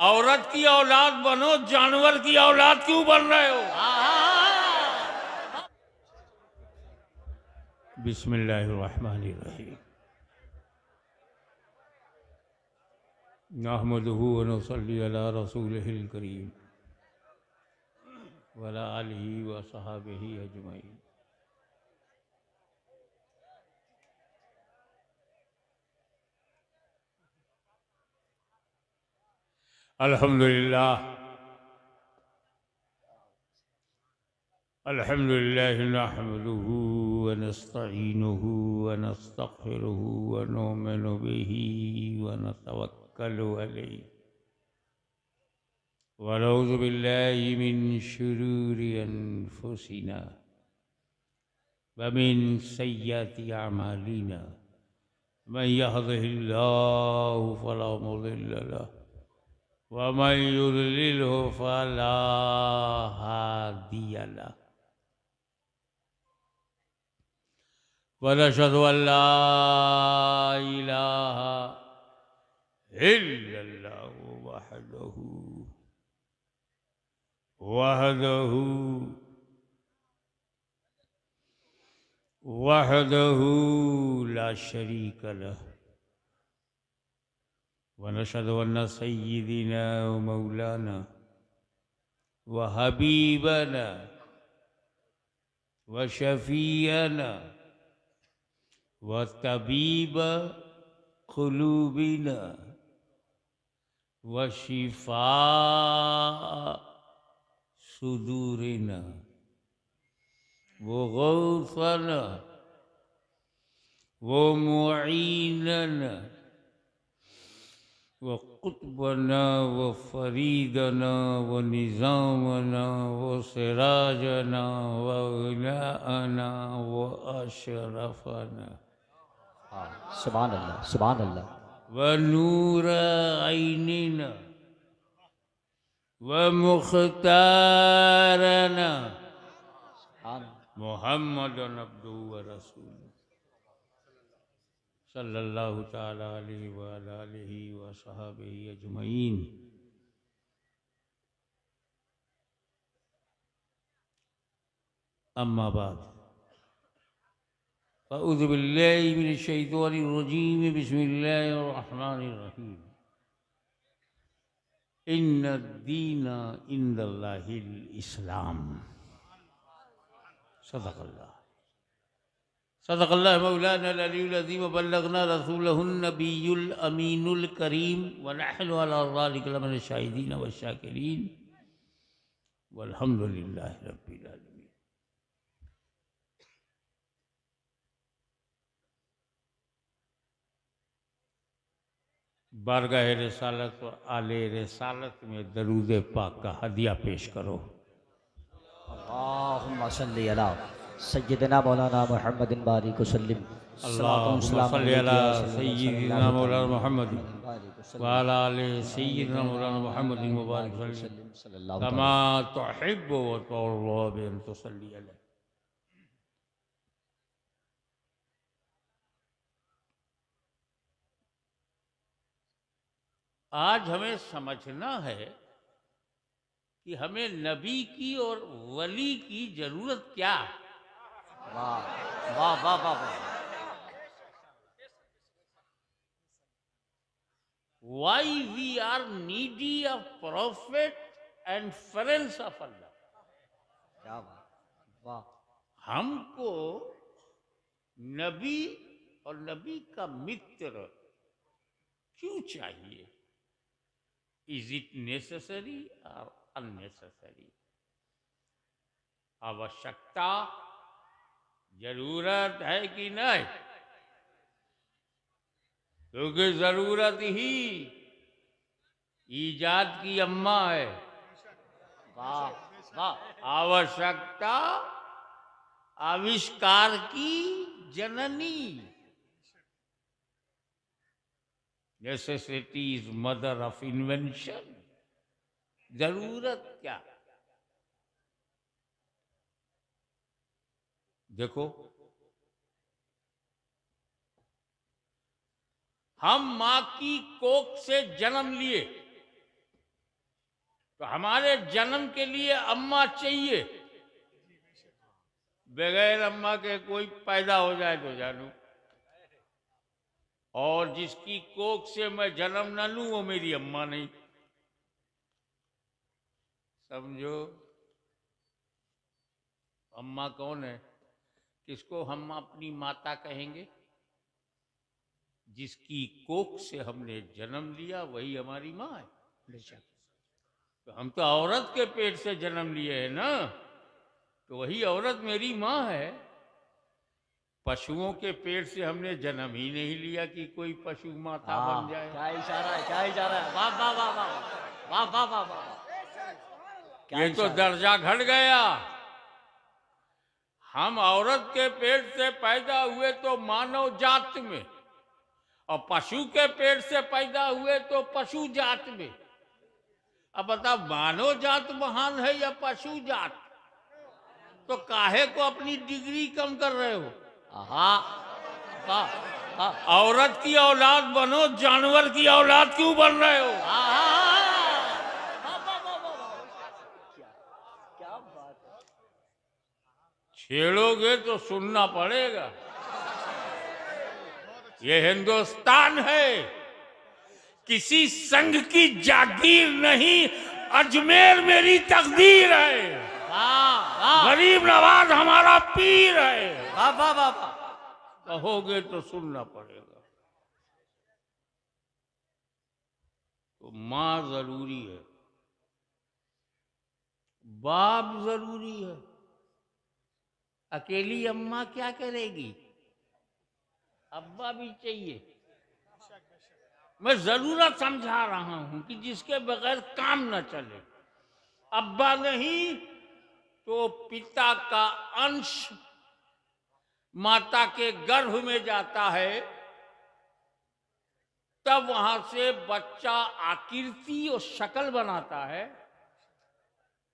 औरत की औलाद बनो, जानवर की औलाद क्यों बन रहे हो? बिस्मिल्लाहिर्रहमानिर्रहीम। नहमदुहु व नुसल्ली अला रसूलिहिल करीम व अला आलिहि व सहाबिहि अजमईन। अल्हम्दुलिल्लाह अल्हम्दुलिल्लाह नहमदुहु व नस्तईनुहु व नस्तगफिरुहु व नुमिनु बिही व नतवक्कलु अलैहि व नऊज़ु बिल्लाहि मिन शुरूरि अनफुसिना व मिन सय्यिआति अमालिना। मन यहदिहिल्लाहु फला मुदिल्ल लहु व मन युद्लिलहु फला हादिय लहु। व नशहदु अल्ला इलाहा इल्लल्लाहु वहदहु ला शरीक लहु व नशहदु अन्न सय्यिदिना व मौलाना व हबीबना व शफीअना व तबीब क़ुलूबिना व शिफा सुदूरिना वो गौसना वो मुईनना वो कुतबना वो फरीदना वो निज़ामना वो सिराजना वो उलाअना वो अशरफना। सुभान अल्लाह, सुभान अल्लाह। व नूर ऐनिना व मुख्तारना मुहम्मदन अब्दुहु व रसूलुहु सल्लल्लाहु ताला अलैहि व अला आलिहि व सहाबिहि अजमईन। अम्मा बाद अऊज़ु बिल्लाहि मिनश शैतानिर रजीम। बिस्मिल्लाहिर रहमानिर रहीम। इन्नद दीना इंदल्लाहिल इस्लाम। सदक़ल्लाह सदक़ल्लाह मौलाना अल-अलीयुल अज़ीम व बल्लगना रसूलहुन नबियुल अमीनुल करीम व नहनु अला ज़ालिका लमिन शाहिदीन व शाकिरीन वल्हम्दुलिल्लाहि रब्बिल आलमीन। बारगाह रिसालत और आले रिसालत में दरूद पाक का हदिया पेश करो। अल्लाहुम्मा सल्ली अला सय्यिदना मौलाना मुहम्मदिन बारिक वसल्लिम। अल्लाहुम्मा सल्ली अला सय्यिदिना मौलाना मुहम्मद व अला आलि सय्यिदिना मौलाना मुहम्मदिन मुबारक वसल्लिम कमा तुहिब्बु व तुर्ज़ा बि अन तुसल्ली अलैहि। आज हमें समझना है कि हमें नबी की और वली की जरूरत क्या है। वाह वाह वाह वाह वाह। Why we are needy of prophet and friends of Allah। क्या बात, वाह। हमको नबी और नबी का मित्र क्यों चाहिए? इज इट नेसेसरी और अननेसेसरी? आवश्यकता, जरूरत है कि नहीं? क्योंकि जरूरत ही ईजाद की अम्मा है। वाह वाह। आवश्यकता आविष्कार की जननी। Necessity is mother of invention. जरूरत क्या? देखो, हम मां की कोख से जन्म लिए, तो हमारे जन्म के लिए अम्मा चाहिए, बगैर अम्मा के कोई पैदा हो जाए तो जानू, और जिसकी कोख से मैं जन्म न लूं वो मेरी अम्मा नहीं, समझो। अम्मा कौन है? किसको हम अपनी माता कहेंगे? जिसकी कोख से हमने जन्म लिया वही हमारी माँ है। बेशक। तो हम तो औरत के पेट से जन्म लिए हैं ना, तो वही औरत मेरी माँ है। पशुओं के पेट से हमने जन्म ही नहीं लिया कि कोई पशु माता बन जाए। क्या इशारा है, क्या इशारा है, वाह वाह वाह वाह वाह वाह वाह वाह। ये तो दर्जा घट गया। हम औरत के पेट से पैदा हुए तो मानव जात में, और पशु के पेट से पैदा हुए तो पशु जात में। अब बताओ, मानव जात महान है या पशु जात? तो काहे को अपनी डिग्री कम कर रहे हो? औरत की औलाद बनो, जानवर की औलाद क्यों बन रहे हो? क्या बात है। छेड़ोगे तो सुनना पड़ेगा। ये हिंदुस्तान है, किसी संघ की जागीर नहीं, अजमेर मेरी तकदीर है। गरीब नवाज हमारा पीर है। वाह वाह वाह वाह। कहोगे तो सुनना पड़ेगा। तो माँ जरूरी है, बाप जरूरी है। अकेली अम्मा क्या करेगी? अब्बा भी चाहिए। मैं जरूरत समझा रहा हूं कि जिसके बगैर काम न चले। अब्बा नहीं तो पिता का अंश माता के गर्भ में जाता है, तब वहां से बच्चा आकृति और शक्ल बनाता है,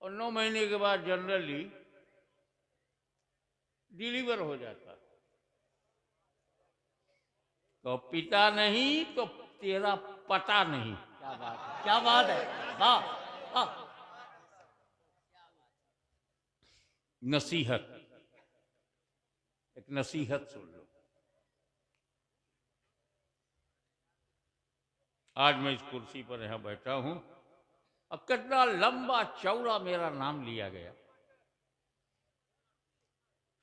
और 9 महीने के बाद जनरली डिलीवर हो जाता है। तो पिता नहीं तो तेरा पता नहीं। क्या बात है, क्या बात है, वाह वाह। नसीहत, एक नसीहत सुन लो। आज मैं इस कुर्सी पर यहां बैठा हूं, अब कितना लंबा चौड़ा मेरा नाम लिया गया।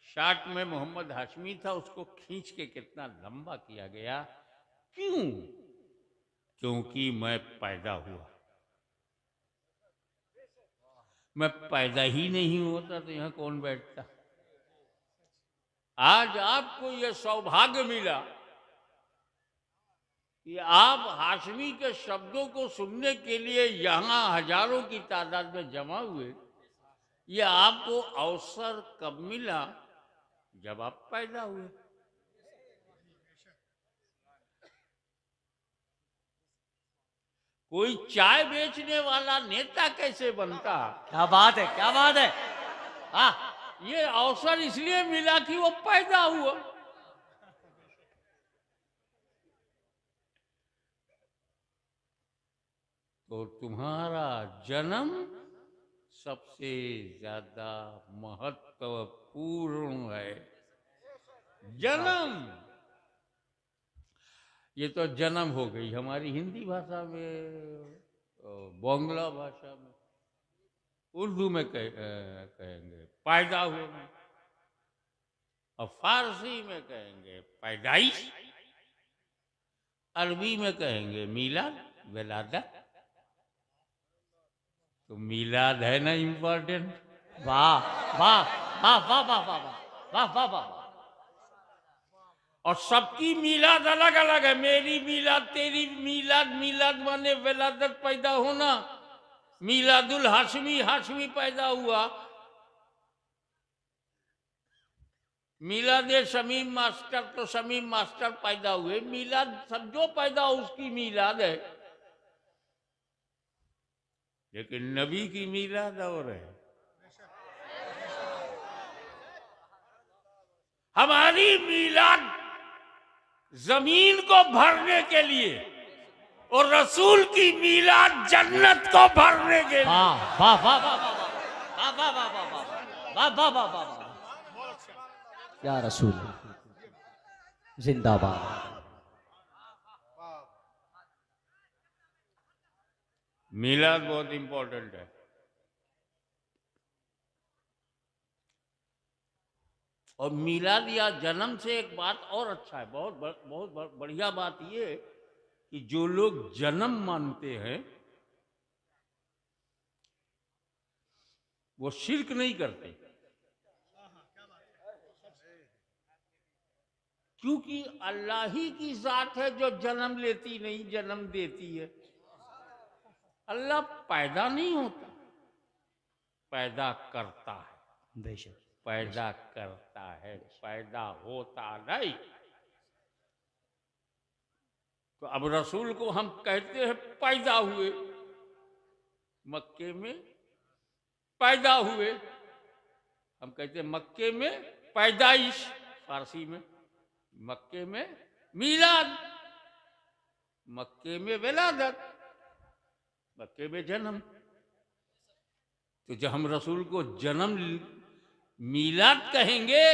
शार्ट में मोहम्मद हाशमी था, उसको खींच के कितना लंबा किया गया। क्यों? क्योंकि मैं पैदा हुआ। मैं पैदा ही नहीं होता तो यहां कौन बैठता? आज आपको यह सौभाग्य मिला कि आप हाशमी के शब्दों को सुनने के लिए यहां हजारों की तादाद में जमा हुए। यह आपको अवसर कब मिला? जब आप पैदा हुए। कोई चाय बेचने वाला नेता कैसे बनता? क्या बात है, क्या बात है। हाँ, ये अवसर इसलिए मिला कि वो पैदा हुआ। तो तुम्हारा जन्म सबसे ज्यादा महत्वपूर्ण है। जन्म, ये तो जन्म हो गई हमारी हिंदी भाषा में, बांग्ला भाषा में, उर्दू में कहेंगे पैदा होना, और फारसी में कहेंगे पैदाइश, अरबी में कहेंगे मिलाद, विलादत। तो मिलाद है ना इम्पोर्टेंट? वाह वाह वाह वाह वाह वाह वाह वाह वाह। और सबकी मिलाद अलग अलग है। मेरी मिलाद, तेरी मिलाद। मिलाद माने विलादत, पैदा होना। मिलादुल हाशमी, हाशमी पैदा हुआ। मिलाद शमीम मास्टर, तो शमीम मास्टर पैदा हुए। मिलाद सब जो पैदा हो उसकी मिलाद है, लेकिन नबी की मिलाद और है। हमारी मिलाद जमीन को भरने के लिए, और रसूल की मीलाद जन्नत को भरने के लिए। वाह वाह वाह वाह वाह वाह वाह वाह वाह वाह वाह वाह वाह वाह। या रसूल जिंदाबाद। मीलाद बहुत इंपॉर्टेंट है। और मीलाद या जन्म से एक बात और अच्छा है, बहुत बढ़िया बात ये कि जो लोग जन्म मानते हैं वो शिर्क नहीं करते, क्योंकि अल्लाह ही की जात है जो जन्म लेती नहीं, जन्म देती है। अल्लाह पैदा नहीं होता, पैदा करता है। बेशक पैदा करता है, पैदा होता नहीं। तो अब रसूल को हम कहते हैं पैदा हुए, मक्के में पैदा हुए। हम कहते हैं मक्के में पैदाइश, फारसी में मक्के में मीलाद, मक्के में विलादत, मक्के में जन्म। तो जब हम रसूल को जन्म मीलाद कहेंगे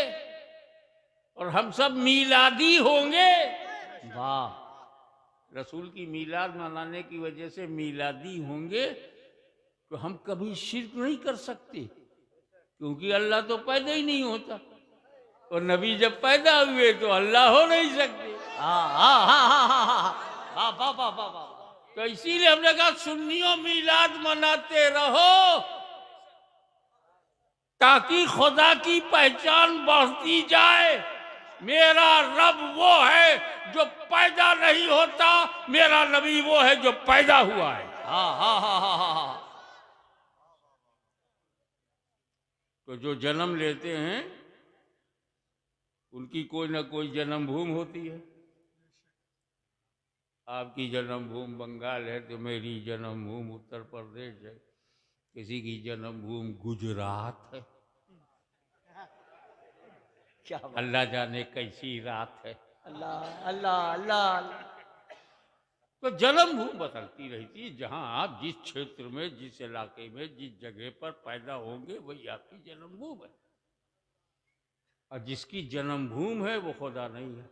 और हम सब मीलादी होंगे, वाह। रसूल की मीलाद मनाने की वजह से मीलादी होंगे, तो हम कभी शिर्क नहीं कर सकते, क्योंकि अल्लाह तो पैदा ही नहीं होता, और नबी जब पैदा हुए तो अल्लाह हो नहीं सकते। तो इसीलिए हमने कहा सुन्नियों मीलाद मनाते रहो, ताकि खुदा की पहचान बढ़ती जाए। मेरा रब वो है जो पैदा नहीं होता, मेरा नबी वो है जो पैदा हुआ है। तो जो जन्म लेते हैं उनकी कोई ना कोई जन्मभूमि होती है। आपकी जन्मभूमि बंगाल है तो मेरी जन्मभूमि उत्तर प्रदेश है, किसी की जन्मभूमि गुजरात है। क्या अल्लाह जाने कैसी रात है। अल्लाह अल्लाह अल्लाह। तो जन्मभूमि बदलती रहती है। जहां आप जिस क्षेत्र में, जिस इलाके में, जिस जगह पर पैदा होंगे वही आपकी जन्मभूमि है। और जिसकी जन्मभूमि है वो खुदा नहीं है,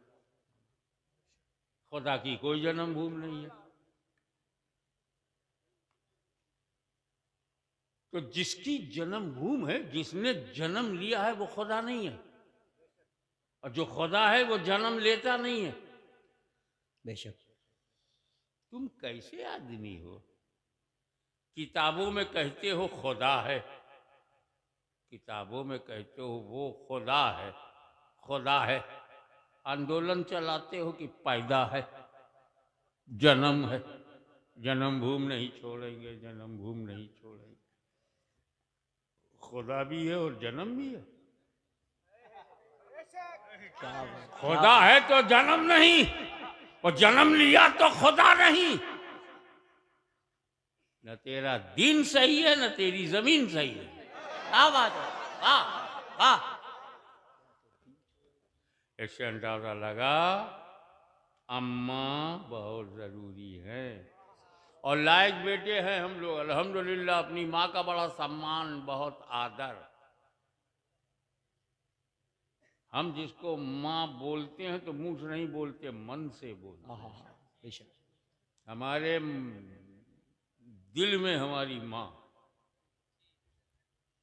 खुदा की कोई जन्मभूमि नहीं है। तो जिसकी जन्मभूमि है, जिसने जन्म लिया है, वो खुदा नहीं है, और जो खुदा है वो जन्म लेता नहीं है। बेशक। तुम कैसे आदमी हो? किताबों में कहते हो खुदा है, किताबों में कहते हो वो खुदा है, खुदा है। आंदोलन चलाते हो कि पैदा है, जन्म है, जन्मभूमि नहीं छोड़ेंगे, जन्मभूमि नहीं छोड़ेंगे। खुदा भी है और जन्म भी है। खुदा है तो जन्म नहीं, और जन्म लिया तो खुदा नहीं। न तेरा दीन सही है, न तेरी जमीन सही है। क्या बात है, वाह वाह। इससे अंदाजा लगा अम्मा बहुत जरूरी है, और लायक बेटे हैं हम लोग अल्हम्दुलिल्लाह। अपनी माँ का बड़ा सम्मान, बहुत आदर। हम जिसको माँ बोलते हैं तो मुंह से नहीं बोलते, मन से बोलते हैं। बेशक। हमारे दिल में हमारी माँ,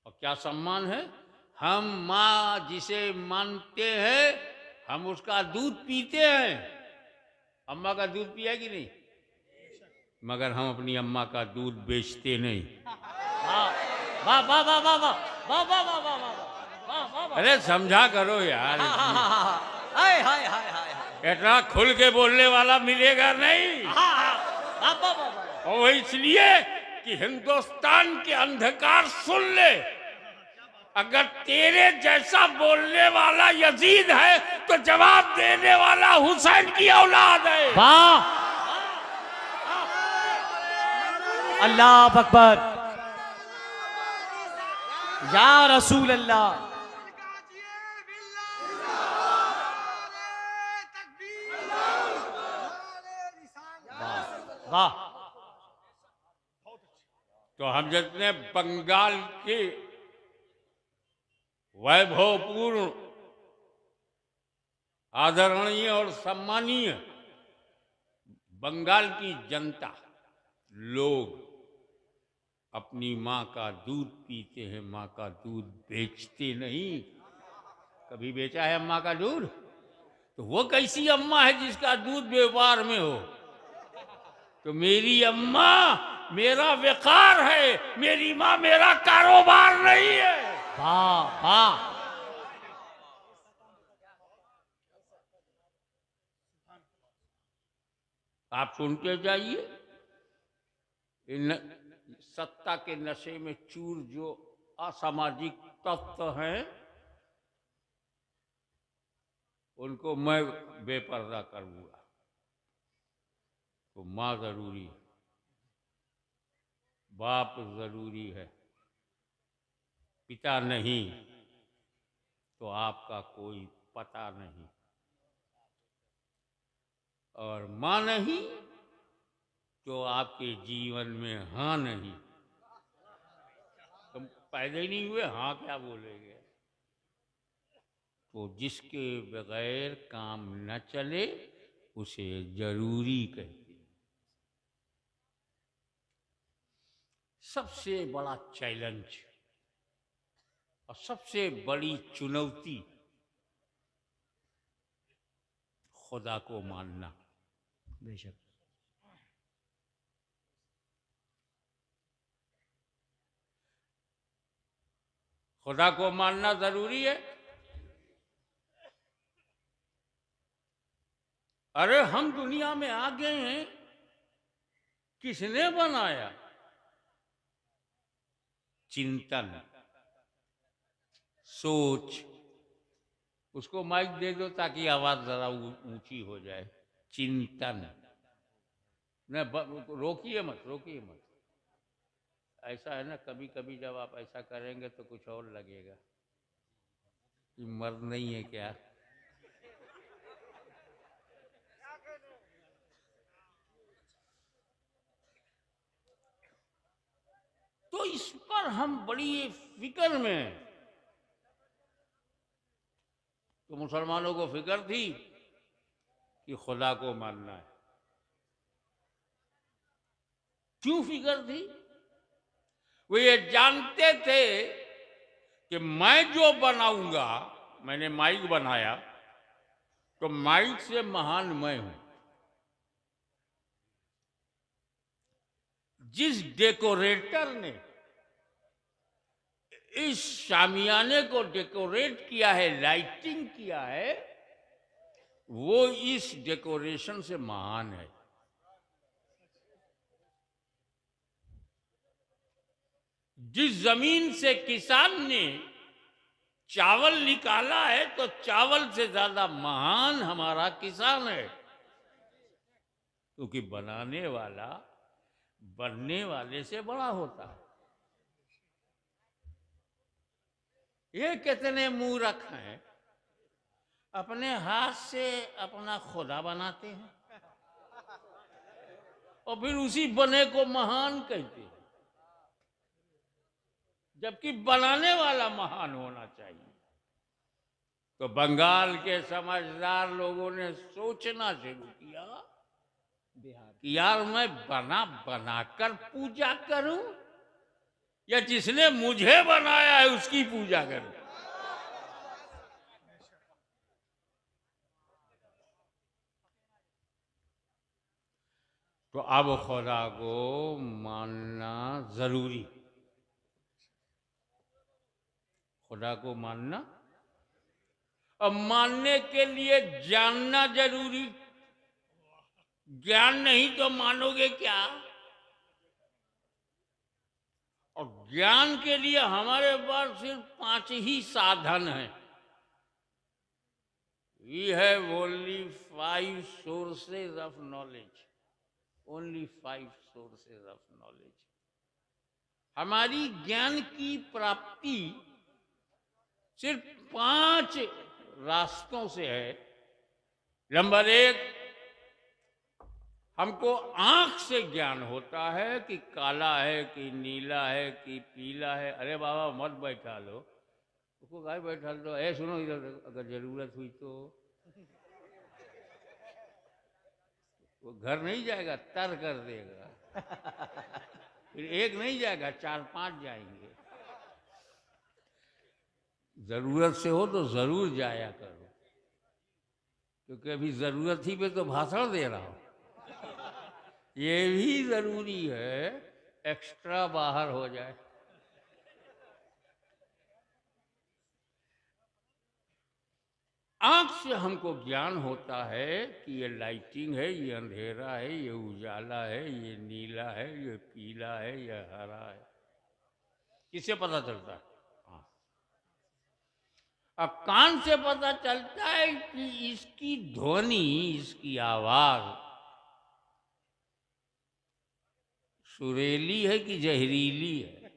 और क्या सम्मान है। हम माँ जिसे मानते हैं, हम उसका दूध पीते हैं। अम्मा का दूध पिया कि नहीं? मगर हम अपनी अम्मा का दूध बेचते नहीं। वाह वाह वाह वाह वाह वाह वाह वाह वाह वाह। अरे समझा करो यार, हाय हाय हाय हाय। इतना खुल के बोलने वाला मिलेगा नहीं। और वो इसलिए कि हिंदुस्तान के अंधकार सुन ले, अगर तेरे जैसा बोलने वाला यजीद है तो जवाब देने वाला हुसैन की औलाद है। वाह, अल्लाह अकबर, या रसूल अल्लाह। वाह। तो हम जितने बंगाल के वैभवपूर्ण, आदरणीय और सम्मानीय बंगाल की जनता, लोग अपनी माँ का दूध पीते हैं, माँ का दूध बेचते नहीं। कभी बेचा है अम्मा का दूध? तो वो कैसी अम्मा है जिसका दूध व्यापार में हो? तो मेरी अम्मा मेरा व्यापार है, मेरी माँ मेरा कारोबार नहीं है। वाह वाह। आप सुनते जाइए। इन सत्ता के नशे में चूर जो असामाजिक तत्व हैं, उनको मैं बेपर्दा करूंगा। तो माँ जरूरी है, बाप जरूरी है, पिता नहीं तो आपका कोई पता नहीं, और माँ नहीं तो आपके जीवन में हाँ नहीं। तुम पैदा ही नहीं हुए, हाँ क्या बोलेंगे? तो जिसके बगैर काम न चले उसे जरूरी कहते हैं। सबसे बड़ा चैलेंज और सबसे बड़ी चुनौती खुदा को मानना। बेशक। खुदा को मानना जरूरी है। अरे हम दुनिया में आ गए हैं, किसने बनाया? चिंतन, सोच। उसको माइक दे दो ताकि आवाज जरा ऊंची हो जाए। चिंतन न, रोकिए मत, रोकिए मत। ऐसा है ना, कभी कभी जब आप ऐसा करेंगे तो कुछ और लगेगा कि मर्द नहीं है क्या। तो इस पर हम बड़ी फिक्र में हैं। तो मुसलमानों को फिक्र थी कि खुदा को मानना है। क्यों फिक्र थी? वो ये जानते थे कि मैं जो बनाऊंगा, मैंने माइक बनाया तो माइक से महान मैं हूं। जिस डेकोरेटर ने इस शामियाने को डेकोरेट किया है, लाइटिंग किया है, वो इस डेकोरेशन से महान है। जिस जमीन से किसान ने चावल निकाला है, तो चावल से ज्यादा महान हमारा किसान है, क्योंकि बनाने वाला बनने वाले से बड़ा होता है। ये कितने मूर्ख हैं, अपने हाथ से अपना खुदा बनाते हैं और फिर उसी बने को महान कहते हैं, जबकि बनाने वाला महान होना चाहिए। तो बंगाल के समझदार लोगों ने सोचना शुरू किया कि यार मैं बना बनाकर पूजा करूं या जिसने मुझे बनाया है उसकी पूजा करूं। तो अब खुदा को मानना जरूरी, खुदा को मानना। अब मानने के लिए जानना जरूरी। ज्ञान नहीं तो मानोगे क्या? और ज्ञान के लिए हमारे पास सिर्फ 5 ही साधन हैं। We have only 5 sources of knowledge. Only 5 sources of knowledge. हमारी ज्ञान की प्राप्ति सिर्फ 5 रास्तों से है। नंबर 1, हमको आंख से ज्ञान होता है कि काला है कि नीला है कि पीला है। अरे बाबा मत बैठा लो, उसको गाय बैठा लो। ए सुनो इधर, अगर जरूरत हुई तो वो घर नहीं जाएगा, तर कर देगा। फिर एक नहीं जाएगा, 4-5 जाएंगे। जरूरत से हो तो जरूर जाया करो, क्योंकि अभी जरूरत ही पे तो भाषण दे रहा हूं। ये भी जरूरी है, एक्स्ट्रा बाहर हो जाए। आंख से हमको ज्ञान होता है कि ये लाइटिंग है, ये अंधेरा है, ये उजाला है, ये नीला है, ये पीला है, ये हरा है। किससे पता चलता है? हाँ। अब कान से पता चलता है कि इसकी ध्वनि, इसकी आवाज सुरीली है कि जहरीली है,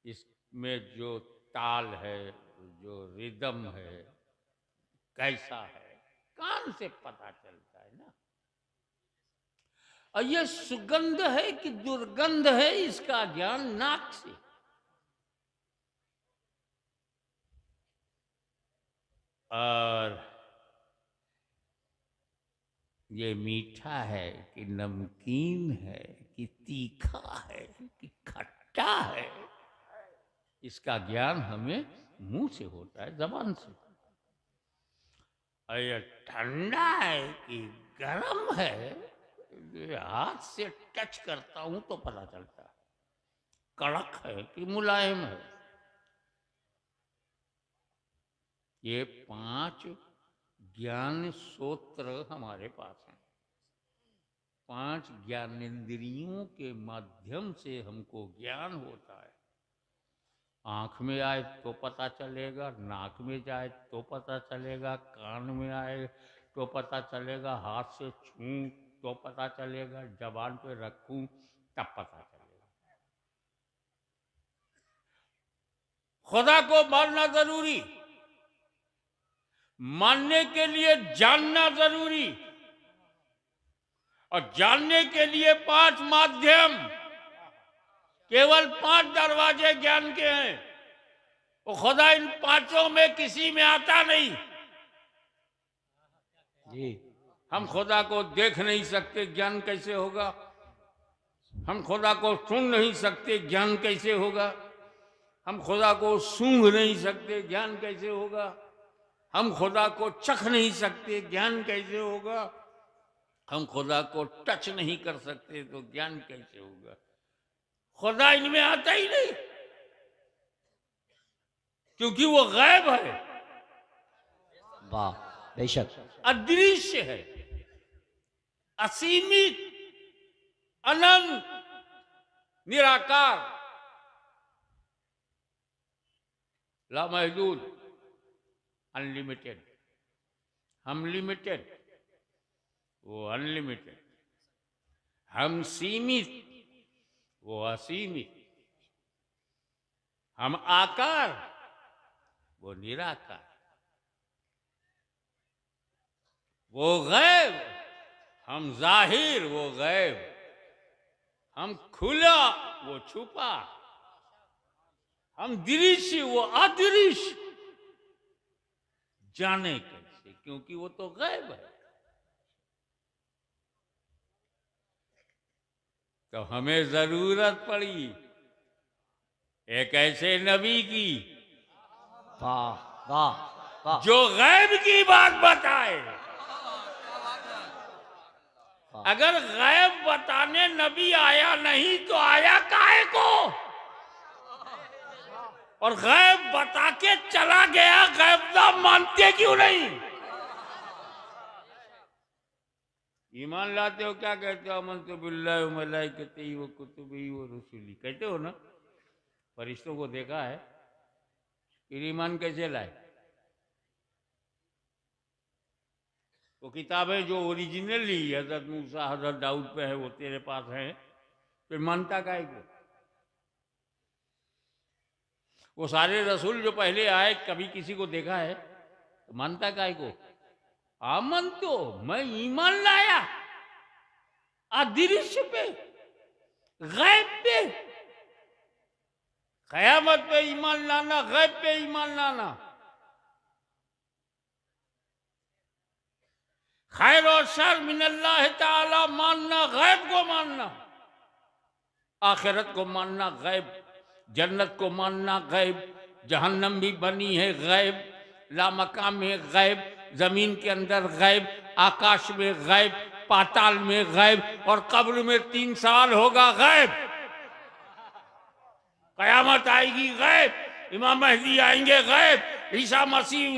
इसमें जो ताल है, जो रिदम है, कैसा है, कान से पता चलता है ना। और ये सुगंध है कि दुर्गंध है, इसका ज्ञान नाक से। और ये मीठा है कि नमकीन है कि तीखा है कि खट्टा है, इसका ज्ञान हमें मुंह से होता है, जबान से। और ये ठंडा है कि गर्म है, ये हाथ से टच करता हूं तो पता चलता है। कड़क है कि मुलायम है। ये 5 ज्ञान सूत्र हमारे पास हैं। 5 ज्ञानेंद्रियों के माध्यम से हमको ज्ञान होता है। आँख में आए तो पता चलेगा, नाक में जाए तो पता चलेगा, कान में आए तो पता चलेगा, हाथ से छूं तो पता चलेगा, जबान पे रखूं तब पता चलेगा। खुदा को मानना जरूरी, मानने के लिए जानना जरूरी, और जानने के लिए 5 माध्यम, केवल 5 दरवाजे ज्ञान के हैं। वो खुदा इन 5 में किसी में आता नहीं जी। हम खुदा को देख नहीं सकते, ज्ञान कैसे होगा? हम खुदा को सुन नहीं सकते, ज्ञान कैसे होगा? हम खुदा को सूंघ नहीं सकते, ज्ञान कैसे होगा? हम खुदा को चख नहीं सकते, ज्ञान कैसे होगा? हम खुदा को टच नहीं कर सकते तो ज्ञान कैसे होगा? खुदा इनमें आता ही नहीं, क्योंकि वो गायब है, वाह, बेशक, अदृश्य है, असीमित, अनंत, निराकार, लामहदूद, अनलिमिटेड। हम लिमिटेड, वो अनलिमिटेड। हम सीमित, वो असीमित। हम आकार, वो निराकार। वो गैब, हम जाहिर, वो गैब। हम खुला, वो छुपा। हम दृश्य, वो अदृश्य। जाने कैसे? क्योंकि वो तो गैब है। तो हमें जरूरत पड़ी एक ऐसे नबी की, वाह वाह वाह, जो गैब की बात बताए। अगर गैब बताने नबी आया नहीं तो आया काहे को? और गैब बता के चला गया, गैब ना मानते क्यों नहीं? ईमान लाते हो, क्या कहते हो? आमन्तु बिल्लाहि व मलाइकतिही व कुतुबिही व रुसुलिही, कहते हो ना? फरिश्तों को देखा है, फिर ईमान कैसे लाए? वो किताबें जो ओरिजिनली हजरत मूसा, हजरत दाऊद पे है, वो तेरे पास है, फिर मानता काहे को? वो सारे रसूल जो पहले आए, कभी किसी को देखा है तो मानता काहे को? आमन तो मैं ईमान लाया, अदृश्य पे, गैब पे, कयामत पे ईमान लाना, गैब पे ईमान लाना, खैर और शर मिनल्लाह ताला मानना, गैब को मानना, आखिरत को मानना गैब, जन्नत को मानना गैब, जहन्नम भी बनी है गैब, लामकाम में गैब, जमीन के अंदर गैब, आकाश में गैब, पाताल में गैब, और कब्र में 3 साल होगा गैब, कयामत आएगी गैब, इमाम महदी आएंगे गैब, ईसा मसीह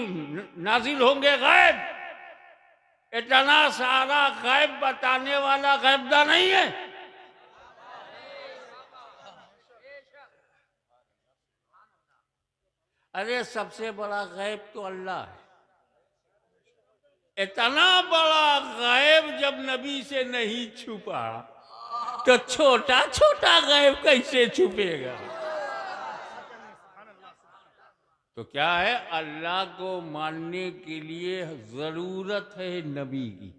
नाजिल होंगे गैब। इतना सारा गैब बताने वाला गैबदा नहीं है। अरे सबसे बड़ा गैब तो अल्लाह है। इतना बड़ा गैब जब नबी से नहीं छुपा तो छोटा छोटा गैब कैसे छुपेगा? तो क्या है, अल्लाह को मानने के लिए जरूरत है नबी की।